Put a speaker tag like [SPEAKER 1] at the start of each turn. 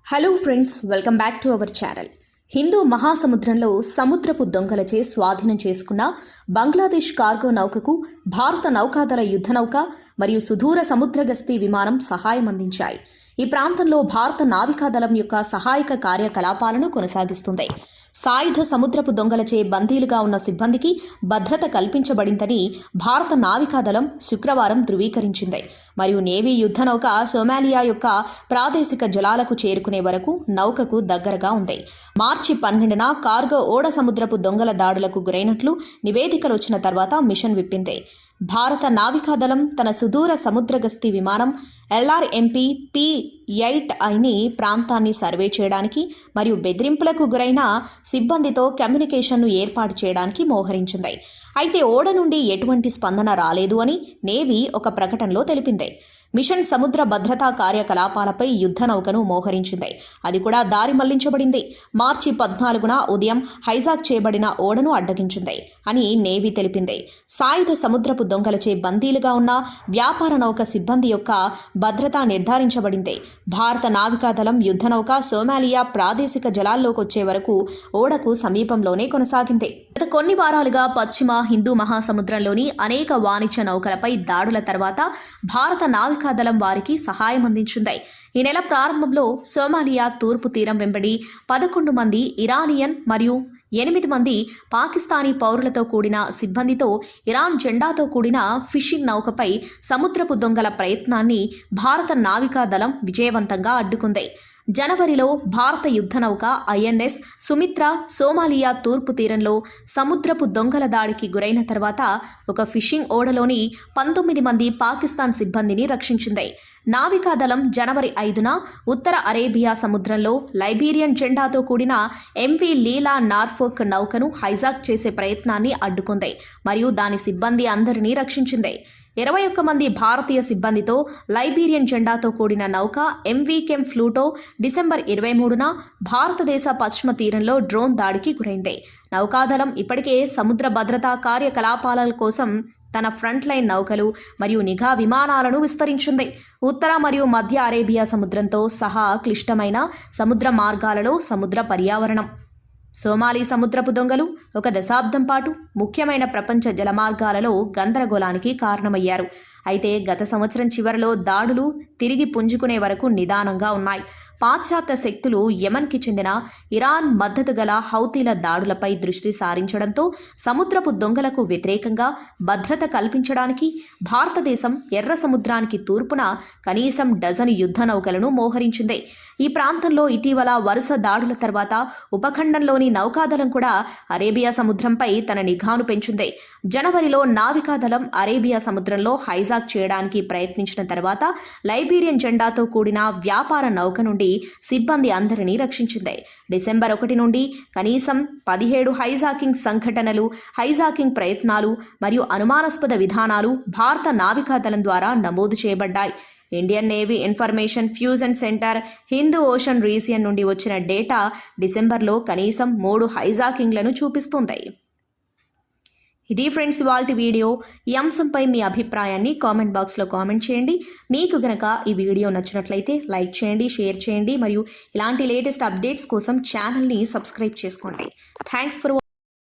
[SPEAKER 1] Hello friends, welcome back to our channel. Hindu మహాసముద్రంలో సముద్రపు దొంగలచే స్వాధీనం చేసుకున్న బంగ్లాదేశ్ కార్గో నౌకకు భారత నౌకాదళ యుద్ధ నౌక మరియు సుదూర సముద్ర గస్తీ విమానం సహాయం అందించాయి. ఈ ప్రాంతంలో భారత నావికాదళం యొక్క సహాయక కార్యకలాపాలను కొనసాగిస్తుంది. సాయుధ సముద్రపు దొంగలచే బందీలుగా ఉన్న సిబ్బందికి భద్రత కల్పించబడిందని భారత నావికాదళం శుక్రవారం ధృవీకరించింది. మరియు నేవీ యుద్ధ నౌక సోమాలియా యొక్క ప్రాదేశిక జలాలకు చేరుకునే వరకు నౌకకు దగ్గరగా ఉంది. మార్చి 12న కార్గో ఓడ సముద్రపు దొంగల దాడులకు గురైనట్లు నివేదికలు వచ్చిన తర్వాత మిషన్ విప్పింది. భారత నావికాదళం తన సుదూర సముద్ర గస్తీ విమానం LRMP P-8I ప్రాంతాన్ని సర్వే చేయడానికి మరియు బెదిరింపులకు గురైన సిబ్బందితో కమ్యూనికేషన్ను ఏర్పాటు చేయడానికి మోహరించింది. అయితే ఓడ నుండి ఎటువంటి స్పందన రాలేదు అని నేవీ ఒక ప్రకటనలో తెలిపింది. మిషన్ సముద్ర భద్రతా కార్యకలాపాలపై యుద్ధ నౌకను మోహరించింది. అది కూడా దారి మళ్లించబడింది. మార్చి 14న ఉదయం హైజాక్ చేయబడిన ఓడను అడ్డగించింది అని నేవీ తెలిపింది. సాయుధ సముద్రపు దొంగలచే బందీలుగా ఉన్న వ్యాపార నౌక సిబ్బంది యొక్క భద్రత నిర్ధారించబడింది. భారత నావికాదళం యుద్ధ నౌక సోమాలియా ప్రాదేశిక జలాల్లోకి వచ్చే వరకు ఓడకు సమీపంలోనే కొనసాగింది. గత కొన్ని వారాలుగా పశ్చిమ హిందూ మహాసముద్రంలోని అనేక వాణిజ్య నౌకలపై దాడుల తర్వాత భారత నావికాదళం వారికి సహాయం అందించింది. ఈ నెల ప్రారంభంలో సోమాలియా తూర్పు తీరం వెంబడి 11 మంది ఇరానియన్ మరియు 8 మంది పాకిస్తానీ పౌరులతో కూడిన సిబ్బందితో ఇరాన్ జెండాతో కూడిన ఫిషింగ్ నౌకపై సముద్రపు దొంగల ప్రయత్నాన్ని భారత నావికాదళం విజయవంతంగా అడ్డుకుంది. జనవరిలో భారత యుద్ధ నౌక INS సుమిత్ర సోమాలియా తూర్పు తీరంలో సముద్రపు దొంగల దాడికి గురైన తర్వాత ఒక ఫిషింగ్ ఓడలోని 19 మంది పాకిస్తాన్ సిబ్బందిని రక్షించింది. నావికాదళం జనవరి 5న ఉత్తర అరేబియా సముద్రంలో లైబీరియన్ జెండాతో కూడిన MV లీలా నార్ఫోక్ నౌకను హైజాక్ చేసే ప్రయత్నాన్ని అడ్డుకుంది మరియు దాని సిబ్బంది అందరినీ రక్షించింది. 21 మంది భారతీయ సిబ్బందితో లైబీరియన్ జెండాతో కూడిన నౌక MV కెమ్ ఫ్లూటో డిసెంబర్ 23న భారతదేశ పశ్చిమ తీరంలో డ్రోన్ దాడికి గురైంది. నౌకాదళం ఇప్పటికే సముద్ర భద్రతా కార్యకలాపాల కోసం తన ఫ్రంట్ లైన్ నౌకలు మరియు నిఘా విమానాలను విస్తరించింది. ఉత్తర మరియు మధ్య అరేబియా సముద్రంతో సహా క్లిష్టమైన సముద్ర మార్గాలలో సముద్ర పర్యావరణం. సోమాలి సముద్రపు దొంగలు ఒక దశాబ్దం పాటు ముఖ్యమైన ప్రపంచ జలమార్గాలలో గందరగోళానికి కారణమయ్యారు. అయితే గత సంవత్సరం చివరిలో దాడులు తిరిగి పుంజుకునే వరకు నిదానంగా ఉన్నాయి. పాశ్చాత్య శక్తులు యెమెన్కి చెందిన ఇరాన్ మద్దతు గల హౌతీల దాడులపై దృష్టి సారించడంతో సముద్రపు దొంగలకు వ్యతిరేకంగా భద్రత కల్పించడానికి భారతదేశం ఎర్ర సముద్రానికి తూర్పున కనీసం డజను యుద్ధ నౌకలను మోహరించింది. ఈ ప్రాంతంలో ఇటీవల వరుస దాడుల తర్వాత ఉపఖండంలోని నౌకాదళం కూడా అరేబియా సముద్రంపై తన నిఘాను పెంచింది. జనవరిలో నావికాదళం అరేబియా సముద్రంలో హైజాక్ చేయడానికి ప్రయత్నించిన తర్వాత లైబీరియన్ జెండాతో కూడిన వ్యాపార నౌక నుండి సిబ్బంది అందరినీ రక్షించింది. డిసెంబర్ 1 నుండి కనీసం 17 హైజాకింగ్ సంఘటనలు, హైజాకింగ్ ప్రయత్నాలు మరియు అనుమానాస్పద విధానాలు భారత నావికాదళం ద్వారా నమోదు చేయబడ్డాయి. Indian navy information fusion centre Hindu ocean region నుండి వచ్చిన డేటా డిసెంబర్లో కనీసం 3 హైజాకింగ్లను చూపిస్తుంది. ఇది ఫ్రెండ్స్ ఇవాల్టి వీడియో. ఈ అంశంపై మీ అభిప్రాయాన్ని కామెంట్ బాక్స్లో కామెంట్ చేయండి. మీకు గనక ఈ వీడియో నచ్చినట్లయితే లైక్ చేయండి, షేర్ చేయండి మరియు ఇలాంటి లేటెస్ట్ అప్డేట్స్ కోసం ఛానల్ని సబ్స్క్రైబ్ చేసుకోండి. Thanks for